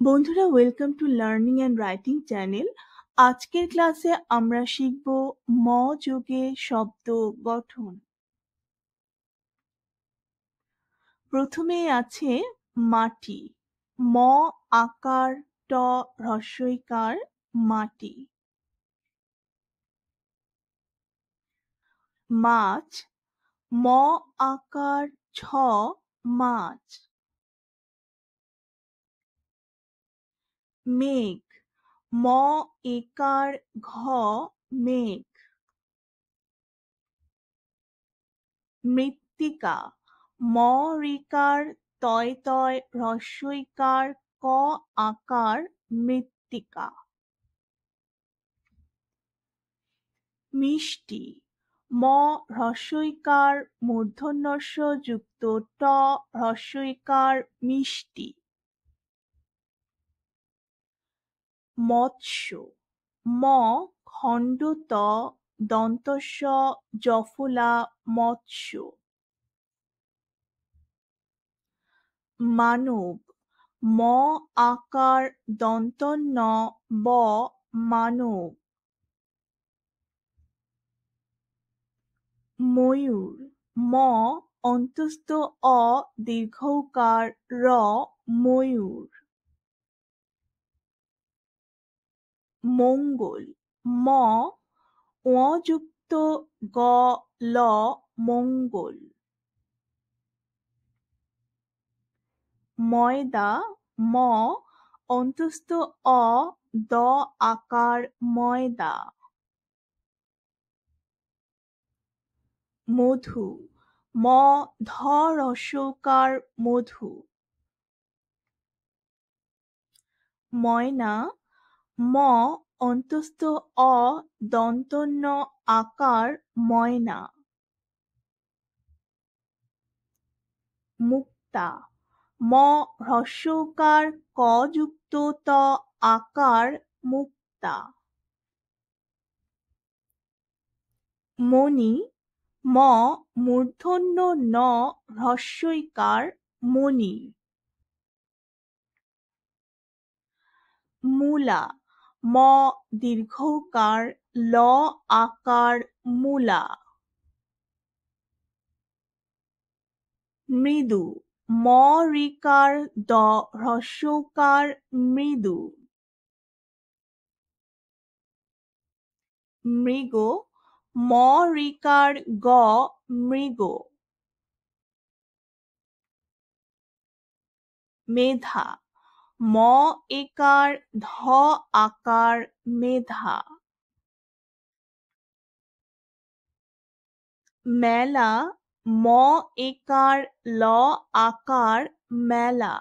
বন্ধুরা, welcome to learning and writing channel. আজকের ক্লাসে আমরা শিখব ম যোগে শব্দ গঠন। প্রথমে আছে মাটি। ম আকার ট হ্রস্বইকার মাটি। মাছ। ম আকার ছ মাছ। মেঘ। ম একার ঘ মেঘ। মৃত্তিকা। ম ঋকার তয় তয় হ্রস্বইকার ক আকার মৃত্তিকা। মিষ্টি। ম হ্রস্বইকার মূর্ধন্যস্ব যুক্ত ট হ্রস্বইকার মিষ্টি। মৎস্য। ম খণ্ড ত দন্তস্ব জফলা মৎস্য। মানব। ম আকার দন্তন্য ব মানব। ময়ূর। ম অন্তস্থ অ দীর্ঘৌকার র ময়ূর। মঙ্গল। ম ও যুক্ত গ ল মঙ্গল। ময়দা। ম অন্তস্থ অ দ আকার ময়দা। মধু। ম ধ হ্রস্বকার মধু। ময়না। ম অন্তস্থ অ দন্তন্য আকার ময়না। মুক্তা। ম হ্রস্বকার ক যুক্ত ত আকার মুক্তা। মণি। ম মূর্ধন্য ন হ্রস্বইকার মণি। মূলা। ম দীর্ঘৌকার ল আকার মূলা। মৃদু। ম ঋকার দ হ্রস্বকার মৃদু। মৃগ। ম ঋকার গ মৃগ। মেধা। ম একার ধ আকার মেধা। মেলা। ম একার ল আকার মেলা।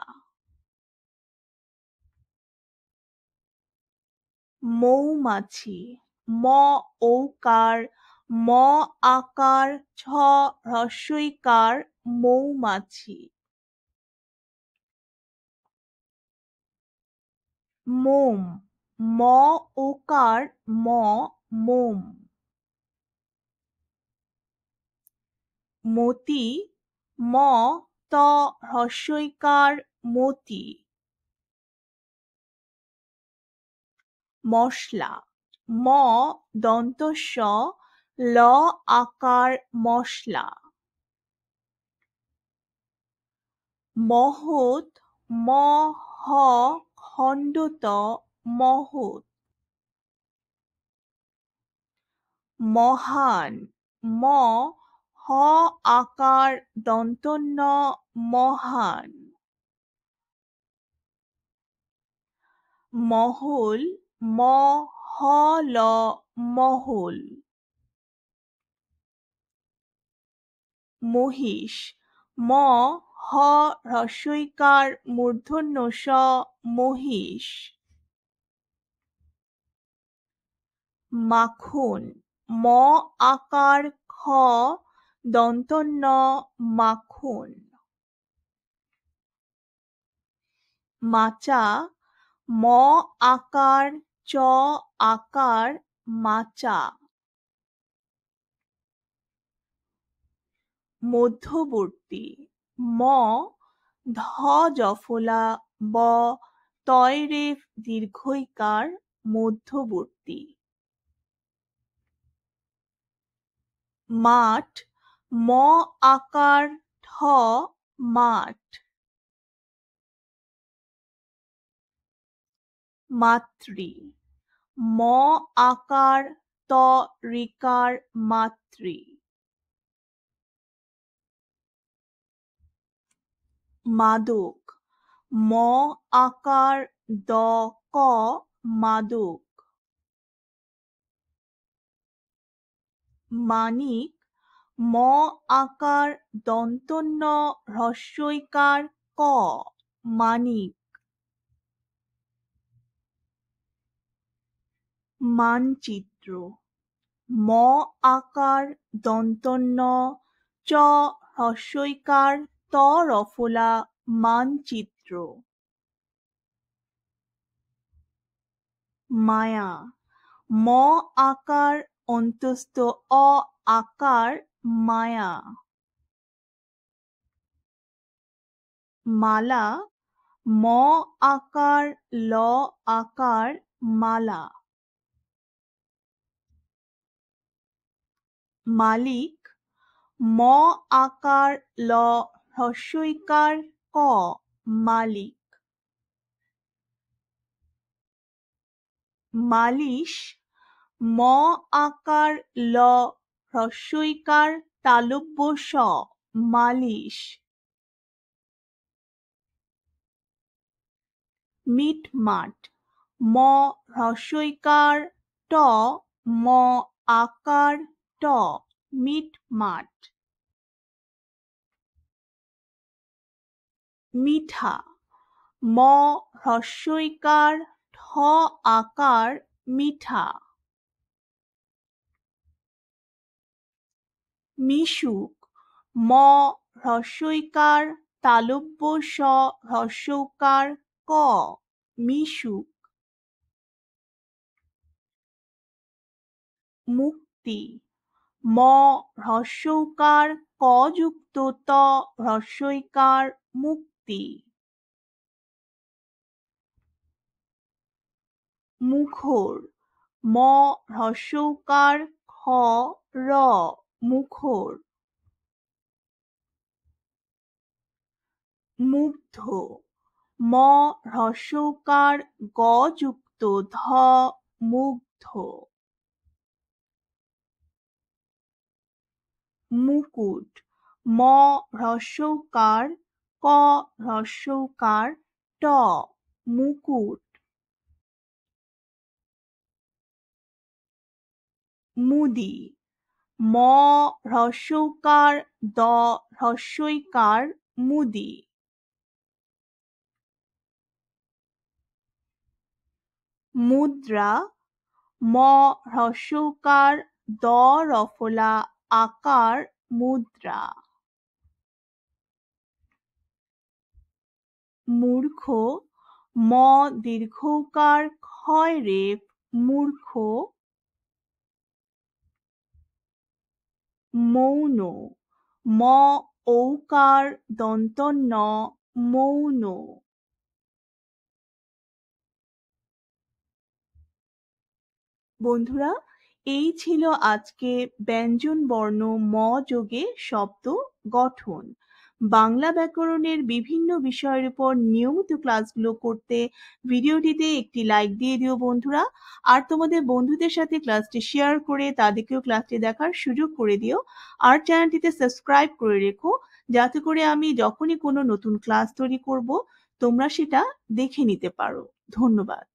মৌমাছি। ম ঔকার ম আকার ছ হ্রস্বইকার মৌমাছি। মোম। ম ওকার ম মোম। মতি। ম ত হ্রস্বইকার মতি। মশলা। ম দন্তস্ব ল আকার মশলা। মহৎ। ম হ খণ্ড ত মহৎ। মহান। ম হ আকার দন্তন্য মহান। মহল। ম হ ল মহল। মহিষ। ম হ হ্রস্বইকার মূর্ধন্য স মহিষ। মাখন। ম আকার খ দন্তন্য মাখন। মাচা। ম আকার চ আকার মাচা। মধ্যবর্তী। ম ধ জফলা ব তয় রেফ দীর্ঘইকার মধ্যবর্তী। মাঠ, ম আকার ঠ মাঠ। মাতৃ, ম আকার ত ঋকার মাতৃ। মাদক, ম আকার দ ক মাদক। মানিক, ম আকার দন্ত ন হ্রস্বইকার ক মানিক। মানচিত্র, ম আকার দন্ত ন চ হ্রস্বইকার ত রফলা মানচিত্র। মায়া, ম আকার অন্তস্থ অ আকার মায়া। মালা, ম আকার ল আকার মালা। মালিক, ম আকার ল হ্রস্বইকার ক মালিক। মালিশ, ম আকার ল হ্রস্বইকার তালব্য স মালিশ। মিটমাট, ম হ্রস্বইকার ট ম আকার ট মিটমাট। মিঠা, ম হ্রস্বইকার ঠ আকার মিঠা। মিশুক, ম হ্রস্বইকার তালব্য স হ্রস্বকার ক মিশুক। মুক্তি, ম হ্রস্বকার ক যুক্ত ত হ্রস্বইকার মুক্তি। মুখর, ম হ্রস্বকার খ র মুখর। মুগ্ধ, ম হ্রস্বকার গ যুক্ত ধ মুগ্ধ। মুকুট, ম হ্রস্বকার ক হ্রস্বকার ট মুকুট। মুদি, ম হ্রস্বকার দ হ্রস্বইকার মুদি। মুদ্রা, ম হ্রস্বকার দ রফলা আকার মুদ্রা। মূর্খ, ম দীর্ঘকার ক্ষয় রেফ মূর্খ। মৌন, ম ঔকার দন্ত ন মৌন। বন্ধুরা, এই ছিল আজকে ব্যঞ্জন বর্ণ ম যোগে শব্দ গঠন। বাংলা ব্যাকরণের বিভিন্ন বিষয়ের উপর নিয়মিত ক্লাসগুলো করতে ভিডিওটিতে একটি লাইক দিয়ে দিও বন্ধুরা। আর তোমাদের বন্ধুদের সাথে ক্লাসটি শেয়ার করে তাদেরকেও ক্লাসটি দেখার সুযোগ করে দিও। আর চ্যানেলটিতে সাবস্ক্রাইব করে রেখো, যাতে করে আমি যখনই কোনো নতুন ক্লাস তৈরি করব তোমরা সেটা দেখে নিতে পারো। ধন্যবাদ।